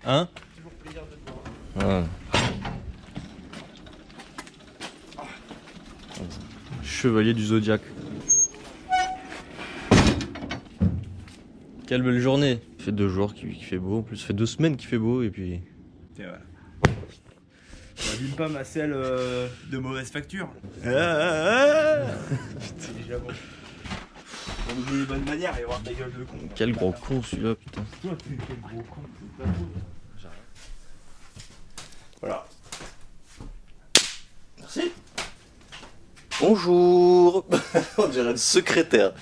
Hein? Toujours plaisir de te voir. Ouais. Chevalier du Zodiac. Quelle belle journée. Il fait 2 jours qu'il fait beau, en plus ça fait 2 semaines qu'il fait beau et puis... Et voilà. N'abîme pas ma selle de mauvaise facture. C'est déjà bon. On oublie les bonnes manières et avoir ta gueule de con. Quel gros con celui-là, putain. Toi, t'es quel gros con, c'est pas beau. Voilà. Merci. Bonjour. On dirait une secrétaire.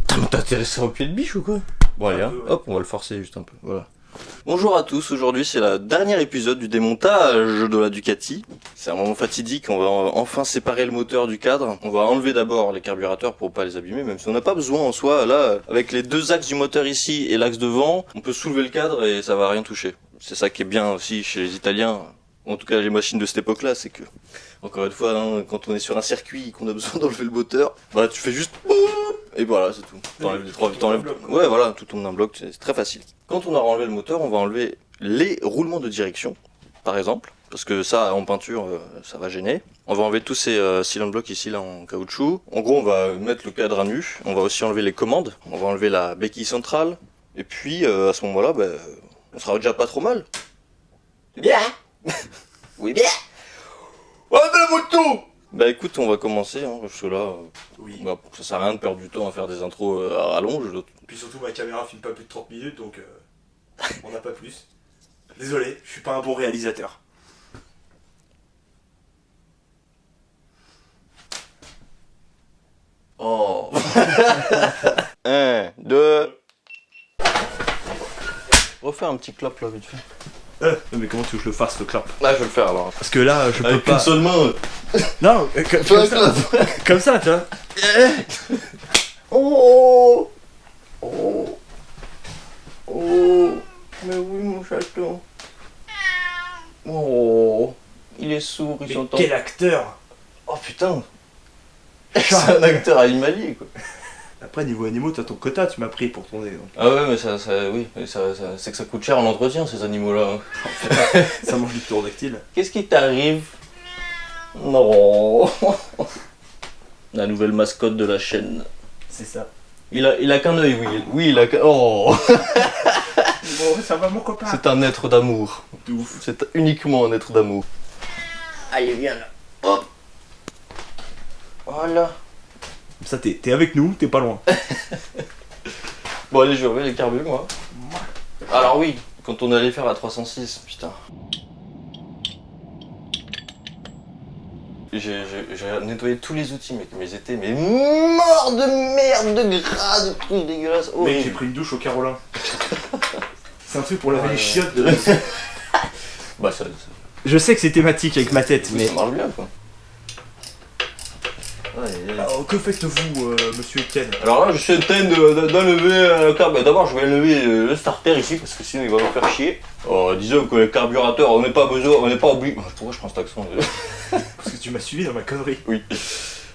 Putain, mais t'as intéressé au pied de biche ou quoi? Bon allez, hein. Hop, on va le forcer juste un peu, voilà. Bonjour à tous, aujourd'hui c'est le dernier épisode du démontage de la Ducati. C'est un moment fatidique, on va enfin séparer le moteur du cadre. On va enlever d'abord les carburateurs pour pas les abîmer, même si on n'a pas besoin en soi. Là, avec les 2 axes du moteur ici et l'axe devant, on peut soulever le cadre et ça va rien toucher. C'est ça qui est bien aussi chez les Italiens, en tout cas les machines de cette époque-là, c'est que, encore une fois, hein, quand on est sur un circuit, qu'on a besoin d'enlever le moteur, bah tu fais juste... Et voilà, c'est tout. T'enlèves les 3... Ouais, voilà, tout tombe d'un bloc, c'est très facile. Quand on a enlevé le moteur, on va enlever les roulements de direction, par exemple, parce que ça, en peinture, ça va gêner. On va enlever tous ces cylinder blocks ici, là, en caoutchouc. En gros, on va mettre le cadre à nu. On va aussi enlever les commandes. On va enlever la béquille centrale. Et puis, à ce moment-là, bah, on sera déjà pas trop mal. C'est bien. Oui, bien. Oh, la moto. Bah écoute, on va commencer, hein, parce que là, Oui. bah, ça sert à rien de perdre du temps à faire des intros à rallonge. Puis surtout, ma caméra filme pas plus de 30 minutes, donc on n'a pas plus. Désolé, je suis pas un bon réalisateur. Oh. 1, 2. Refais un petit clap là vite fait. Mais comment tu veux que je le fasse, le clap? Là je vais le faire alors. Parce que là, je peux Avec pas... une seule main. Non, Fais un clap. comme ça, tu vois. Oh. Oh. Oh. Mais oui mon chaton. Oh. Il est sourd, il Mais s'entend. quel acteur! Oh putain. C'est un acteur animalier quoi. Après, niveau animaux, t'as ton quota, tu m'as pris pour ton nez. Donc. Ah ouais mais oui, c'est que ça coûte cher en entretien ces animaux là. Ça mange du pterodactyle. Qu'est-ce qui t'arrive? Non. La nouvelle mascotte de la chaîne. C'est ça. Il a qu'un œil, oui. Oui, il a qu'un... Oh. Bon, ça va mon copain. C'est un être d'amour. De ouf. C'est uniquement un être d'amour. Allez, viens là. Hop. Voilà. Ça, t'es avec nous, t'es pas loin. Bon, allez, je remets les carbus, moi. Alors oui, quand on allait faire la 306, putain. J'ai nettoyé tous les outils, mec, mais ils étaient morts de merde, de gras, de trucs dégueulasses. Oh, Mec, j'ai pris une douche au Carolin. C'est un truc pour laver les chiottes de... Bah ça Je sais que c'est thématique avec ma tête, mais... ça marche bien, quoi. Ouais, Alors, que faites-vous, monsieur Ken? alors là, je suis en train d'enlever le carburant. D'abord, je vais enlever le starter ici, parce que sinon il va nous faire chier. Disons que le carburateur, on n'est pas besoin, on n'est pas obligé... Pourquoi je prends cet accent? Parce que tu m'as suivi dans ma connerie. Oui.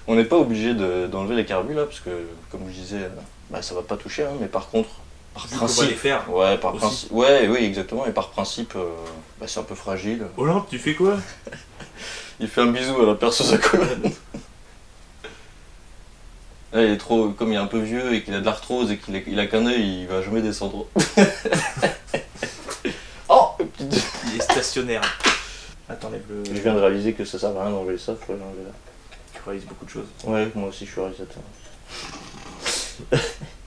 On n'est pas obligé d'enlever les carbus là, parce que, comme je disais, bah, ça va pas toucher, hein, mais par contre, par Vu qu'on va les faire. Ouais, par aussi. principe. Ouais, oui, exactement, et par principe, bah, c'est un peu fragile. Olympe, tu fais quoi? Il fait un bisou à la perceuse à colonne. Là, il est trop, comme il est un peu vieux et qu'il a de l'arthrose et qu'il a qu'un œil, il va jamais descendre. Oh, Il est stationnaire. Attends, enlève le... Je viens de réaliser que ça sert à rien d'enlever ça, faut l'enlever là. Tu réalises beaucoup de choses. Ouais, moi aussi je suis réalisateur.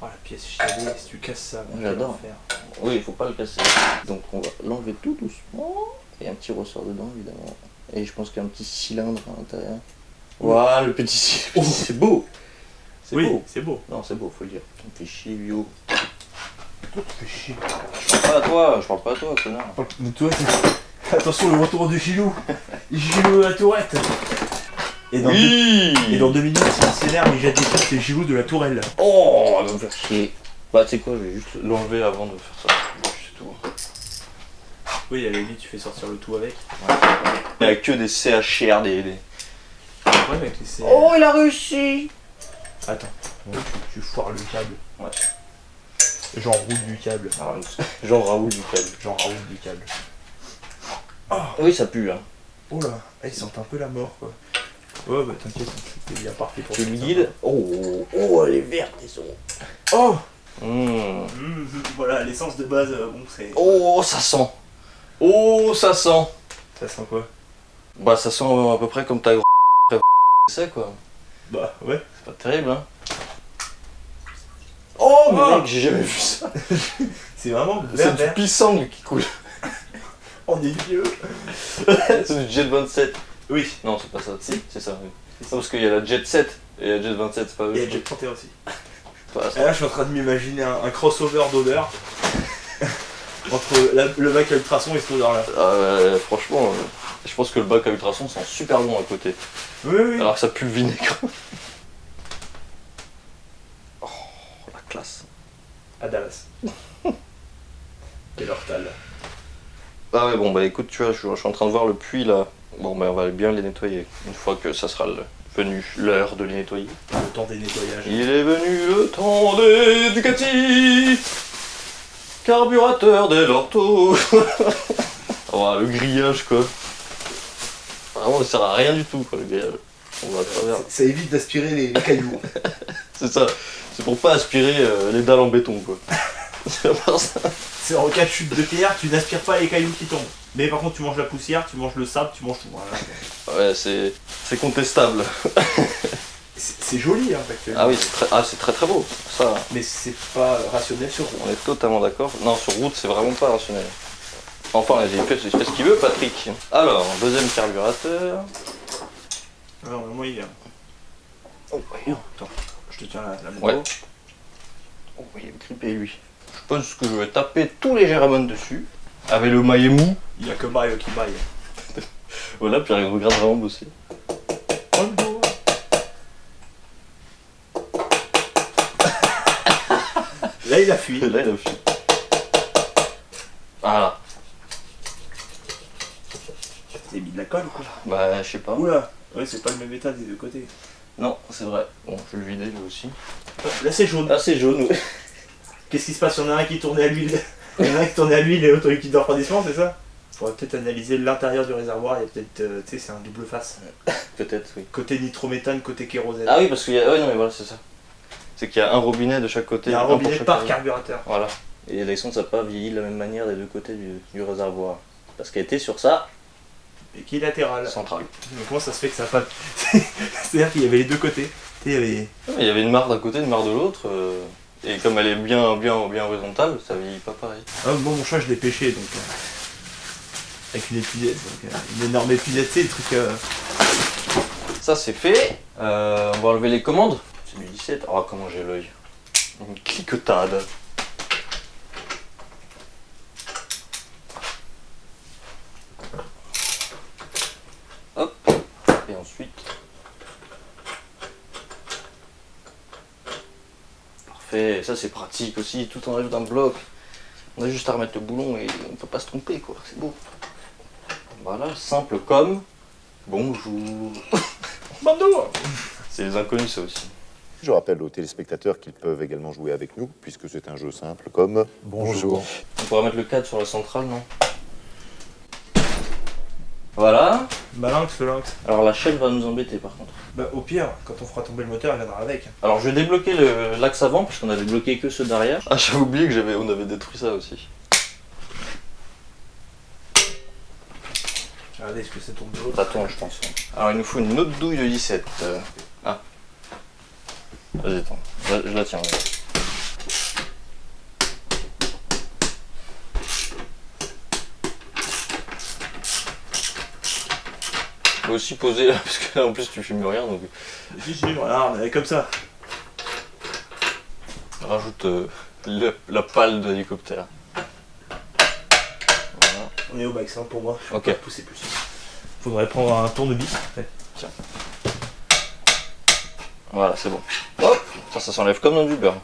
Oh, la pièce chialée, si tu casses ça, J'adore. faire. Oui, il faut pas le casser. Donc on va l'enlever tout doucement. Il y a un petit ressort dedans évidemment. Et je pense qu'il y a un petit cylindre à l'intérieur. Voilà, le petit cylindre. C'est beau. C'est Oui, beau. c'est beau. Non, c'est beau, faut le dire. Ça me fait chier, Bio. Toi, tu fais chier. Je parle pas à toi, je parle pas à toi, connard. Mais toi, attention, le retour de Gilou. Gilou de la Tourette. Et dans, Oui. et dans 2 minutes, s'il s'énerve, il jette des trucs, c'est Gilou de la Tourelle. Oh, elle va me faire chier. Bah, tu sais quoi, je vais juste l'enlever avant de faire ça. C'est tout. Oui, à la limite, tu fais sortir le tout avec. Il n'y a que des CHR, des... Ouais, mec, c'est... il a réussi. Attends, bon, tu foires le câble. Ouais. Genre roule du câble. Genre Raoul du câble. Genre Raoul du câble. Oui, ça pue, hein. Oh là, ils sentent un peu la mort quoi. Ouais bah t'inquiète, c'était bien parti pour Tu ça. le guides. Oh, elle est verte, ils sont. Oh Mmh. Voilà, l'essence de base, bon c'est... Oh, ça sent. Oh, ça sent. Ça sent quoi? Bah, ça sent à peu près comme ta c'est quoi. Bah ouais. C'est pas terrible, hein. Oh, mais Oh mec, j'ai jamais vu ça. C'est vraiment C'est vert du vert. pisang qui coule. On est vieux. C'est du Jet 27. Oui. Non, c'est pas ça. Si, c'est ça. Oui. Non, parce qu'il y a la Jet 7 et la Jet 27, c'est pas eux. Et je le Jet 31 aussi. trouve. Pas Et ça. là je suis en train de m'imaginer un crossover d'odeur entre le bac à ultrasons et cette odeur là. Franchement, je pense que le bac à ultrasons sent super bon à côté. Oui oui. Alors que ça pue le vinaigre. Oh, la classe. À Dallas. Et l'Hortal. Ah ouais, bon bah écoute, tu vois, je suis en train de voir le puits là. Bon bah on va bien les nettoyer. Une fois que ça sera venu l'heure de les nettoyer. Le temps des nettoyages. Il est venu le temps des Ducati. Carburateur des Lorto. Oh, le grillage quoi. Vraiment, ça sert à rien du tout quoi, le grillage. On va à travers. Ça évite d'aspirer les cailloux. C'est ça. C'est pour pas aspirer les dalles en béton quoi. C'est à part ça. C'est en cas de chute de pierre, tu n'aspires pas les cailloux qui tombent. Mais par contre tu manges la poussière, tu manges le sable, tu manges tout. Voilà. Ouais, c'est contestable. C'est joli hein, factuellement. Ah oui, c'est très très beau. Ça, Mais c'est pas rationnel sur on est totalement d'accord. Non, sur route, c'est vraiment pas rationnel. Enfin, il fait ce qu'il veut, Patrick. Alors, deuxième carburateur. Alors moi il vient. Oh, oui. Attends, je te tiens la Ouais. micro. Oh, il est grippé lui. Je pense que je vais taper tous les Géramones dessus. Avec le maillet mou. Il y a que Mario qui baille. Voilà, puis il regrette vraiment bosser. Là il a fui. Là, il a fui. Voilà. T'as mis de la colle ou quoi? Bah, je sais pas. Oula. Ouais c'est pas le même état des deux côtés. Non, c'est vrai. Bon, je vais le vider lui aussi. Là c'est jaune. Ah, c'est jaune, oui. Qu'est-ce qui se passe? Il y en a un qui tournait à l'huile. Il y en a un qui tournait à l'huile et l'autre au liquide de refroidissement, c'est ça? Faudrait peut-être analyser l'intérieur du réservoir, il y a peut-être, tu sais, c'est un double face. Peut-être, oui. Côté nitrométhane, côté kérosène. Ah oui, parce qu'il y a. Ouais, non, mais voilà, c'est ça. C'est qu'il y a un robinet de chaque côté. Il y a un pour robinet chaque par carburateur. carburateur. Voilà. Et l'essence n'a pas vieilli de la même manière des deux côtés du réservoir. Parce qu'elle était sur sa Équilatéral. centrale. Donc comment ça se fait que ça n'a pas... C'est-à-dire qu'il y avait les deux côtés. Tu sais, il y avait... Il y avait une mare d'un côté, une mare de l'autre. Et comme elle est bien horizontale, ça vieillit pas pareil. Ah, bon, mon chat, je l'ai pêché, donc... avec une épuisette, donc une énorme épuisette, tu sais, le truc... Ça c'est fait. On va enlever les commandes. C'est du 17. Oh, comment j'ai l'œil. Une cliquetade. Hop. Et ensuite. Parfait. Ça c'est pratique aussi. Tout enlève d'un bloc. On a juste à remettre le boulon et on peut pas se tromper quoi. C'est beau. Voilà. Simple comme. Bonjour. Bonjour. C'est les inconnus ça aussi. Je rappelle aux téléspectateurs qu'ils peuvent également jouer avec nous, puisque c'est un jeu simple comme Bonjour. On pourrait mettre le cadre sur la centrale, non? Voilà. Malinx, le lynx. Alors la chaîne va nous embêter par contre. Bah au pire, quand on fera tomber le moteur, il viendra avec. Alors je vais débloquer l'axe avant parce qu'on avait bloqué que ceux derrière. Ah, j'avais oublié que on avait détruit ça aussi. Regardez, est-ce que ça tombe de l'autre? Ça tourne je pense. Alors il nous faut une autre douille de 17. Ah. Vas-y attends, je la tiens. Ouais. Faut aussi poser là parce que là en plus tu filmes rien donc. Si, si, voilà, on est comme ça. Rajoute la pale de l'hélicoptère. Voilà. On est au max, hein, pour moi. Je peux Ok. pas pousser plus. Faudrait prendre un tournevis. Ouais. Voilà, c'est bon. Hop, ça s'enlève comme dans du beurre.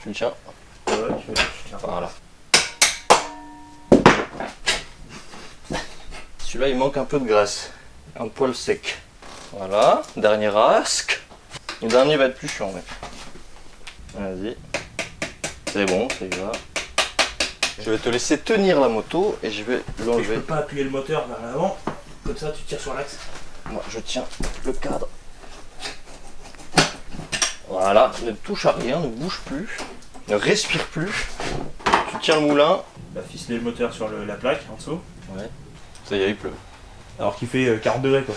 Tu le tiens. Ouais, je tiens. Voilà. Celui-là, il manque un peu de graisse. Un poil sec. Voilà, dernier rasque. Le dernier va être plus chiant, mec. Vas-y. C'est bon, ça y va. Je vais te laisser tenir la moto et je vais Je l'enlever. peux pas appuyer le moteur vers l'avant, comme ça tu tires sur l'axe. Moi, je tiens le cadre. Voilà, ne touche à rien, ne bouge plus, ne respire plus. Tu tiens le moulin. Bah, ficeler le moteur sur la plaque en dessous. Ouais. Ça y est, il pleut. Alors qu'il fait 40 degrés quoi.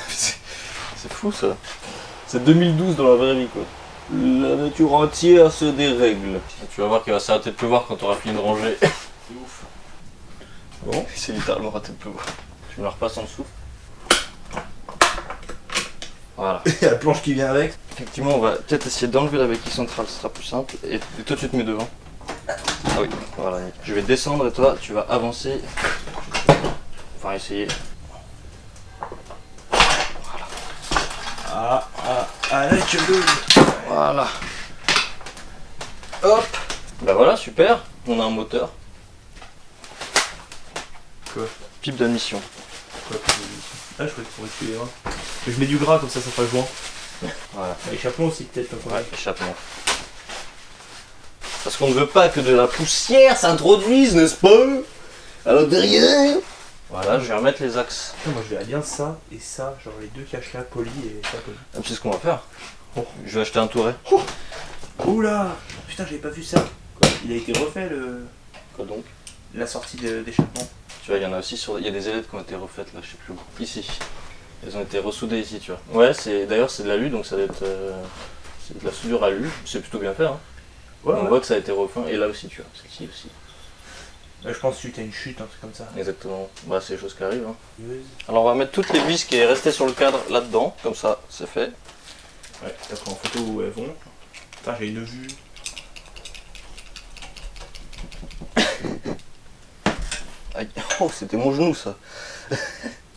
C'est fou ça. C'est 2012 dans la vraie vie quoi. La nature entière se dérègle. Tu vas voir qu'il va s'arrêter de pleuvoir quand tu auras fini de ranger. C'est ouf. Bon, c'est littéralement arrêté de pleuvoir. Je me la repasse en dessous. Voilà. Il y a la planche qui vient avec. Effectivement, on va peut-être essayer d'enlever la béquille centrale, ce sera plus simple. Et toi, tu te mets devant. Ah oui, voilà. nickel. Je vais descendre et toi, tu vas avancer. Enfin, essayer. Ah, là tu veux. Voilà. Hop. Bah voilà, super. On a un moteur. Quoi? Pipe d'admission. Ah, je crois qu'il faudrait tuer les mains. Je mets du gras comme ça fera joint. Voilà. Échappement aussi peut-être. Ouais, échappement. Parce qu'on ne veut pas que de la poussière s'introduise, n'est-ce pas? À l'intérieur. Voilà, je vais remettre les axes. Putain, moi je verrais bien ça et ça, genre les deux caches là, polis et ça poli. Ah, c'est ce qu'on va faire. Oh. Je vais acheter un touret. Oula. Putain, j'avais pas vu ça. Quoi? Il a été refait Quoi donc? la sortie d'échappement. Tu vois, il y en a aussi sur. Il y a des ailettes qui ont été refaites là, je sais plus où. Ici. Elles ont été ressoudées ici, tu vois. Ouais, d'ailleurs c'est de l'alu, donc ça doit être. C'est de la soudure alu. C'est plutôt bien fait, hein. Ouais, On voit que ça a été refait. Et là aussi, tu vois. Celle-ci aussi. Je pense que tu as une chute, un truc comme ça. Exactement. Bah, c'est des choses qui arrivent. Hein. Alors, on va mettre toutes les vis qui est restées sur le cadre là-dedans. Comme ça, c'est fait. Ouais, t'as pris en photo où elles vont. Putain, j'ai une vue. Aïe. Oh, c'était mon genou, ça.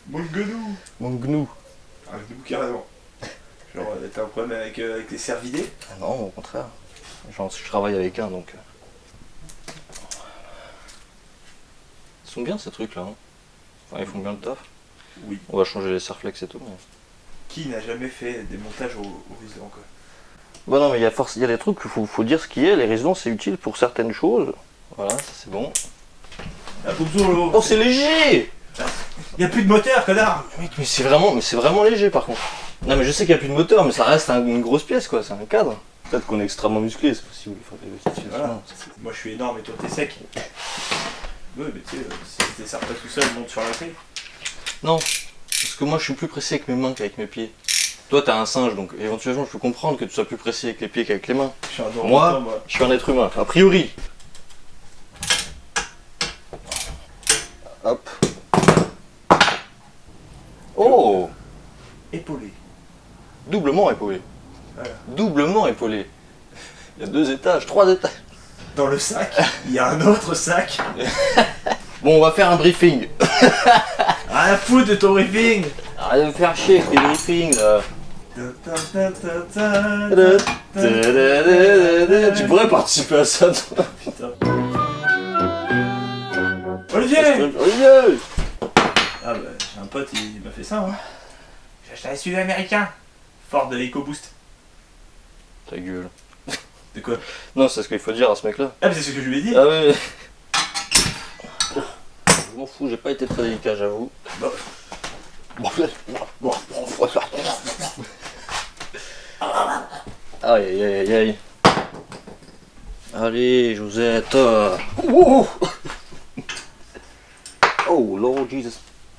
Mon genou. Mon gnou. Un genou carrément. Genre, t'as un problème avec les cervidés? Ah non, au contraire. Genre, je travaille avec un, donc. Ils sont bien ces trucs-là. Hein. Enfin, ils font bien le taf. Oui. On va changer les serflex et tout. Mais... Qui n'a jamais fait des montages au résident quoi? Bah non, mais il y a des trucs qu'il faut dire ce qui est. Les résidents, c'est utile pour certaines choses. Voilà, ça c'est bon. Ah, Boubzolo. Oh, c'est léger! Y'a plus de moteur, connard! Mec, mais c'est vraiment léger par contre. Non, mais je sais qu'il n'y a plus de moteur, mais ça reste une grosse pièce quoi, c'est un cadre. Peut-être qu'on est extrêmement musclé, c'est possible. Voilà. Moi je suis énorme et toi t'es sec. Ouais, mais tu sais, si tu desserres pas tout seul, monte sur la clé. Non, parce que moi je suis plus pressé avec mes mains qu'avec mes pieds. Toi t'as un singe, donc éventuellement je peux comprendre que tu sois plus pressé avec les pieds qu'avec les mains. Je suis un Moi, je suis un être humain, a priori. Hop. Oh! épaulé. Doublement épaulé. Voilà. Doublement épaulé. Il y a 2 étages, 3 étages. Dans le sac, il y a un autre sac. Bon, on va faire un briefing. Rien à foutre de ton briefing. Arrête de me faire chier avec les briefings là. Tu pourrais participer à ça, toi. Putain. Olivier. Olivier! Ah bah j'ai un pote, il m'a fait ça hein. J'ai acheté un SUV américain. Ford EcoBoost. Ta gueule. De quoi? Non, c'est ce qu'il faut dire à ce mec là. Ah mais c'est ce que je lui ai dit. Ah oui. Je m'en fous, j'ai pas été très délicat, j'avoue. Bah. Aïe aïe aïe aïe. Allez, Josette. Oh Lord Jesus.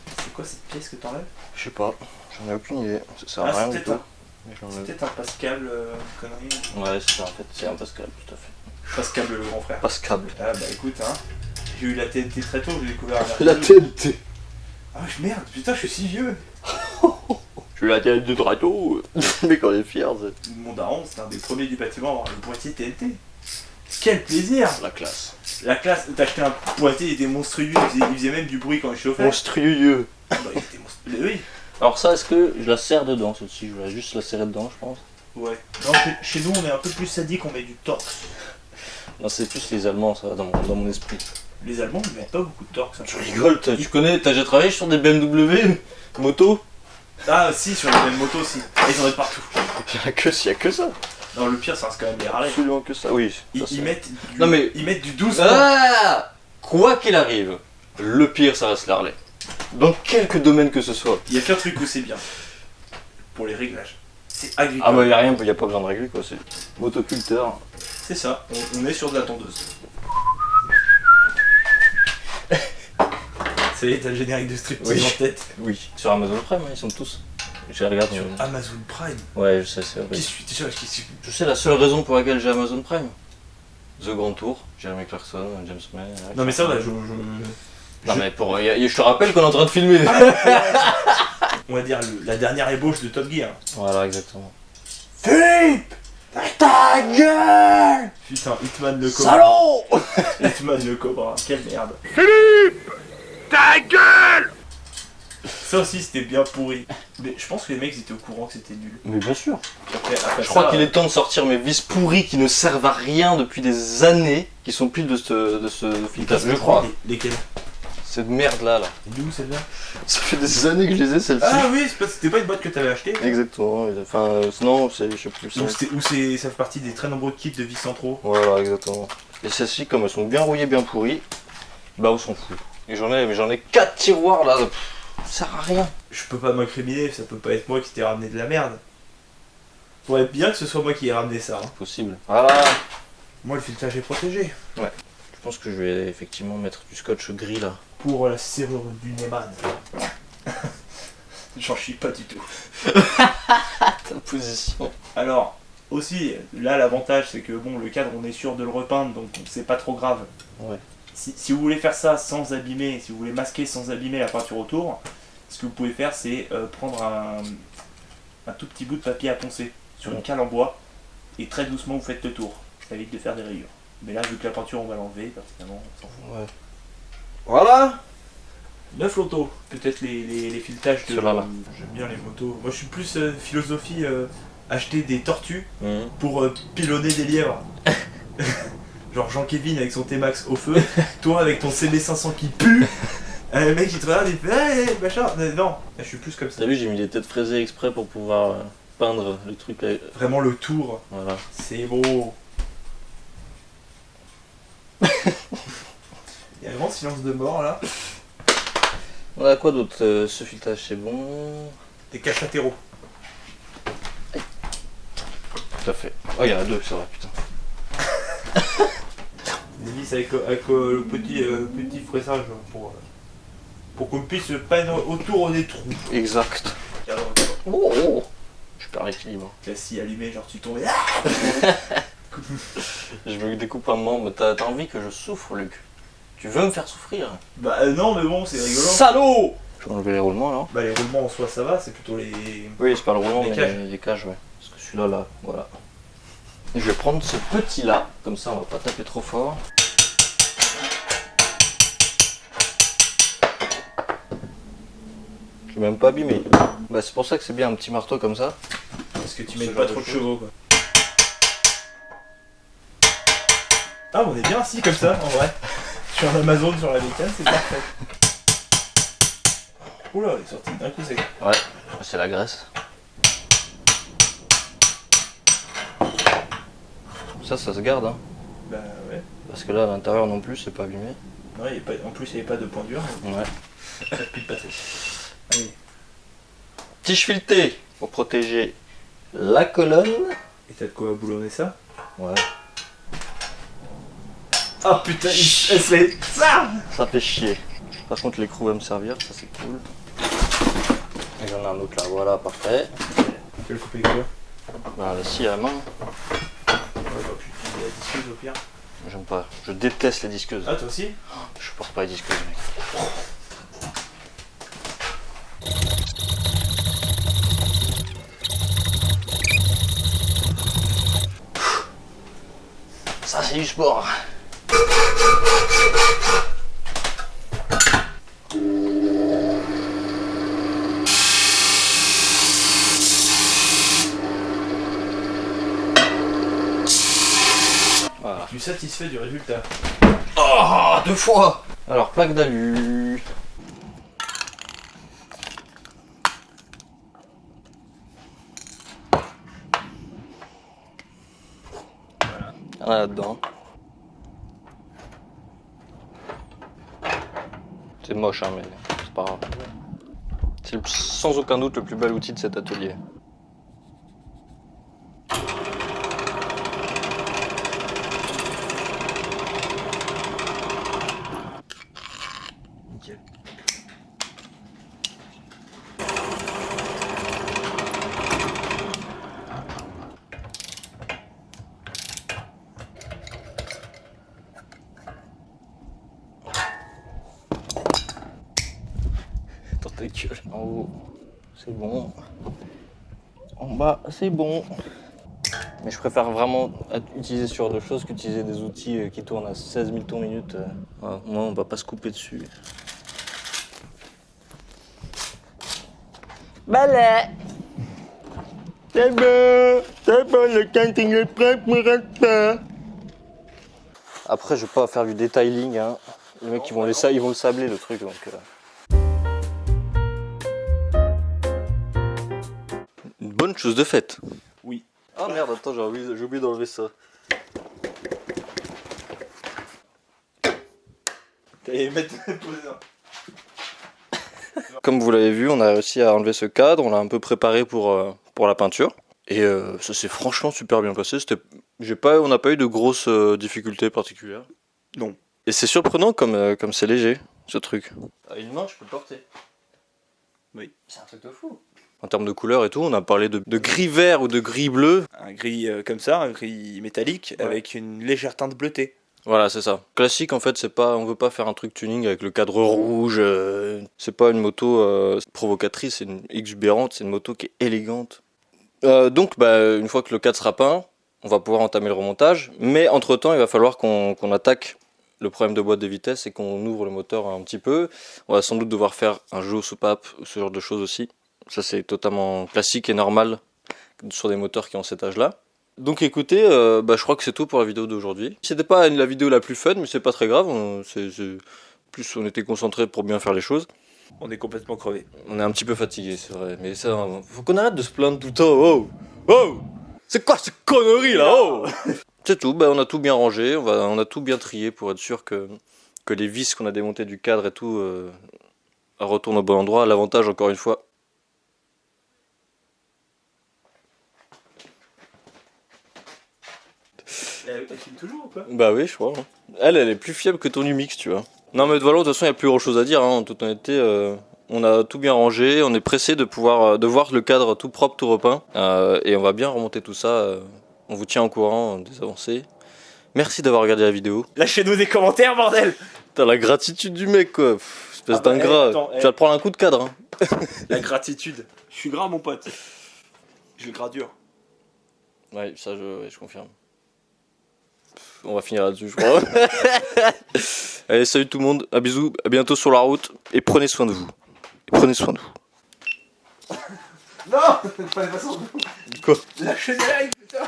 C'est quoi cette pièce que t'enlèves? Je sais pas, j'en ai aucune idée. Ça sert Ah, à c'est rien du peut-être tout. un- Mais j'en ai- C'est peut-être un Pascal connerie. Ouais, c'est ça en fait, c'est un Pascal, tout à fait. Pascal le grand frère. Pascal. Ah bah écoute hein. J'ai eu la TNT très tôt, j'ai découvert La TNT. Ah merde, putain je suis si vieux. Je l'ai atterri de Drato. Le mec, on est fiers. Mon daron, c'est un des premiers du bâtiment à avoir le boîtier TNT. Quel plaisir! La classe. La classe, t'as acheté un boîtier, il était monstrueux, il faisait même du bruit quand il chauffait. Monstrueux. Bah, il était monstrueux. Oui. Alors ça, est-ce que je la serre dedans, celle-ci? Je vais juste la serrer dedans, je pense. Ouais. Non, chez nous, on est un peu plus sadique, on met du torx. Non, c'est plus les Allemands, ça, dans mon esprit. Les Allemands, ils mettent pas beaucoup de torx. Hein. Tu rigoles, tu connais, t'as déjà travaillé sur des BMW moto? Ah si, sur les mêmes motos aussi. Ah, ils en mettent partout. Il y a que ça. Non, le pire, ça reste quand même les Harley. Absolument que ça, oui. Ça, Ils mettent du... Non, mais- Ils mettent du 12 Ah, quoi qu'il arrive, le pire ça reste l'Harley. Dans quelque domaine que ce soit. Il y a qu'un truc où c'est bien. Pour les réglages. C'est agricole. Ah bah y a rien, y a pas besoin de régler quoi, c'est motoculteur. C'est ça, on est sur de la tondeuse. Ça y est, t'as le générique de striptease Oui. en tête. Oui. Sur Amazon Prime, hein, ils sont tous. J'ai regardé. Sur Amazon Prime. Ouais, je sais, c'est vrai. Déjà, Je sais la seule raison pour laquelle j'ai Amazon Prime. The Grand Tour, Jeremy Clarkson, James May. Non mais ça va, Non mais pour, je te rappelle qu'on est en train de filmer. on va dire la dernière ébauche de Top Gear. Voilà, exactement. Philippe, ta gueule, Putain, Hitman le Cobra. salaud. Hitman le Cobra, quelle merde. Ta gueule. Ça aussi c'était bien pourri. Mais je pense que les mecs ils étaient au courant que c'était nul. Mais bien sûr. Après Je crois qu'il est temps de sortir mes vis pourries qui ne servent à rien depuis des années, qui sont piles de ce filtre. Je crois. Lesquels? Cette merde là. Il est où celle-là? Ça fait des années que je les ai celles-ci. Ah oui, c'était pas une boîte que t'avais acheté. Exactement. Enfin, non, je sais plus. Ça fait partie des très nombreux kits de vis centraux. Voilà, exactement. Et celles-ci, comme elles sont bien rouillées, bien pourries, bah on s'en fout. Et j'en ai 4 tiroirs là. Ça sert à rien. Je peux pas m'incriminer, ça peut pas être moi qui t'ai ramené de la merde. Faudrait bien que ce soit moi qui ai ramené ça. Hein. Possible. Voilà. Moi le filetage est protégé. Je pense que je vais effectivement mettre du scotch gris là. Pour la serrure du Neyman. J'en suis pas du tout. Ta position. Alors, aussi, là l'avantage c'est que bon, le cadre on est sûr de le repeindre donc c'est pas trop grave. Ouais. Si vous voulez faire ça sans abîmer, si vous voulez masquer sans abîmer la peinture autour, ce que vous pouvez faire c'est prendre un tout petit bout de papier à poncer sur une cale en bois et très doucement vous faites le tour. Ça évite de faire des rayures. Mais là vu que la peinture on va l'enlever, personnellement on s'en fout. Ouais. Voilà. 9 lotos, peut-être les filetages de... Ceux-là, là. J'aime bien les motos. Moi je suis plus philosophie acheter des tortues Mhm. pour pilonner des lièvres. Genre Jean-Kévin avec son T-Max au feu, toi avec ton CB500 qui pue, le mec il te regarde et il fait hey, machin. Non, je suis plus comme ça. T'as vu, j'ai mis des têtes fraisées exprès pour pouvoir peindre le truc. Vraiment le tour, Voilà. c'est beau. Il y a un grand silence de mort là. Voilà, quoi d'autre ce filetage c'est bon. Des caches latéraux. Tout à fait. Oh, il y en a deux, c'est vrai, putain. Des vis avec le petit fraisage pour qu'on puisse peindre autour des trous. Exact. Oh, je perds l'équilibre. La scie allumée, genre tu tombes. Je me découpe un membre. T'as envie que je souffre, Luc? Tu veux me faire souffrir? Bah non, mais bon, c'est rigolo. Salaud! Je vais enlever les roulements alors. Bah les roulements en soi ça va, c'est plutôt les... Oui, c'est pas le roulement, Les mais cages. les cages, ouais. Parce que celui-là, là, voilà. Et je vais prendre ce petit-là, comme ça on va pas taper trop fort. Je vais même pas abîmer. Bah c'est pour ça que c'est bien un petit marteau comme ça. Parce que tu Ce mets genre pas de trop de choses. chevaux quoi. Ah on est bien assis comme ça en vrai. Sur un Amazon sur la bécane, c'est parfait. Oula, il est sorti d'un coup sec. Ouais, c'est la graisse. Ça se garde, hein. Bah ouais. Parce que là, à l'intérieur non plus, c'est pas abîmé. Non, en plus il n'y avait pas de point dur. Ouais. Pas de pile pâté. Allez. Tige filetée pour protéger la colonne. Et t'as de quoi boulonner ça? Ouais. Oh putain, elle se fait ça. Ça fait chier. Par contre, l'écrou va me servir, ça c'est cool. Et j'en ai un autre là, voilà, parfait. Tu veux le couper avec quoi? Bah, la scie à la main. Ouais, bah putain, la disqueuse au pire. J'aime pas. Je déteste les disqueuses. Ah toi aussi? Je supporte pas les disqueuses, mec. Ça, c'est du sport. Voilà. Je suis satisfait du résultat. Oh, 2 fois. Alors, plaque d'alu. Rien là-dedans. C'est moche, hein, mais c'est pas grave. C'est sans aucun doute le plus bel outil de cet atelier. Nickel. Dans ta gueule. En haut, c'est bon. En bas, c'est bon. Mais je préfère vraiment utiliser ce genre de choses qu'utiliser des outils qui tournent à 16 000 tours minute. Voilà, moi, on va pas se couper dessus. Balai. C'est bon, le camping est prêt pour rentrer. Après, je vais pas faire du detailing, hein. Les mecs, ils vont le sabler, le truc, donc... Une bonne chose de faite. Oui. Ah merde, attends, j'ai oublié d'enlever ça. Et mettre Comme vous l'avez vu, on a réussi à enlever ce cadre, on l'a un peu préparé pour la peinture. Et ça s'est franchement super bien passé. On n'a pas eu de grosses difficultés particulières. Non. Et c'est surprenant comme c'est léger, ce truc. À une main, je peux le porter. Oui. C'est un truc de fou. En termes de couleur et tout, on a parlé de gris vert ou de gris bleu. Un gris comme ça, un gris métallique, ouais, avec une légère teinte bleutée. Voilà, c'est ça. Classique, en fait, on veut pas faire un truc tuning avec le cadre rouge. C'est pas une moto provocatrice, c'est une exubérante, c'est une moto qui est élégante. Donc, une fois que le cadre sera peint, on va pouvoir entamer le remontage. Mais entre-temps, il va falloir qu'on attaque le problème de boîte de vitesse et qu'on ouvre le moteur un petit peu. On va sans doute devoir faire un jeu aux soupapes, ce genre de choses aussi. Ça, c'est totalement classique et normal sur des moteurs qui ont cet âge-là. Donc écoutez, je crois que c'est tout pour la vidéo d'aujourd'hui. C'était pas la vidéo la plus fun, mais c'est pas très grave. Plus on était concentrés pour bien faire les choses. On est complètement crevé. On est un petit peu fatigué, c'est vrai. Mais ça, faut qu'on arrête de se plaindre tout le temps. Oh, oh, c'est quoi cette connerie là? Oh. C'est tout. On a tout bien rangé. On a tout bien trié pour être sûr que les vis qu'on a démontées du cadre et tout retournent au bon endroit. L'avantage, encore une fois. Elle filme toujours ou quoi? Bah oui, je crois. Hein. Elle est plus fiable que ton Umix, tu vois. Non mais voilà, de toute façon, il n'y a plus grand chose à dire, hein, en toute honnêteté. On a tout bien rangé, on est pressé de voir le cadre tout propre, tout repeint. Et on va bien remonter tout ça. On vous tient au courant des avancées. Merci d'avoir regardé la vidéo. Lâchez-nous des commentaires, bordel! T'as la gratitude du mec, quoi. Espèce d'ingrat. Tu vas te prendre un coup de cadre. Hein. La gratitude. Je suis gras, mon pote. J'ai le gras dur. Ouais, ça, je confirme. On va finir là-dessus, je crois. Allez, salut tout le monde, à bisous, à bientôt sur la route, et prenez soin de vous. Prenez soin de vous. Non, pas de façon. Quoi? Lâchez des likes, putain.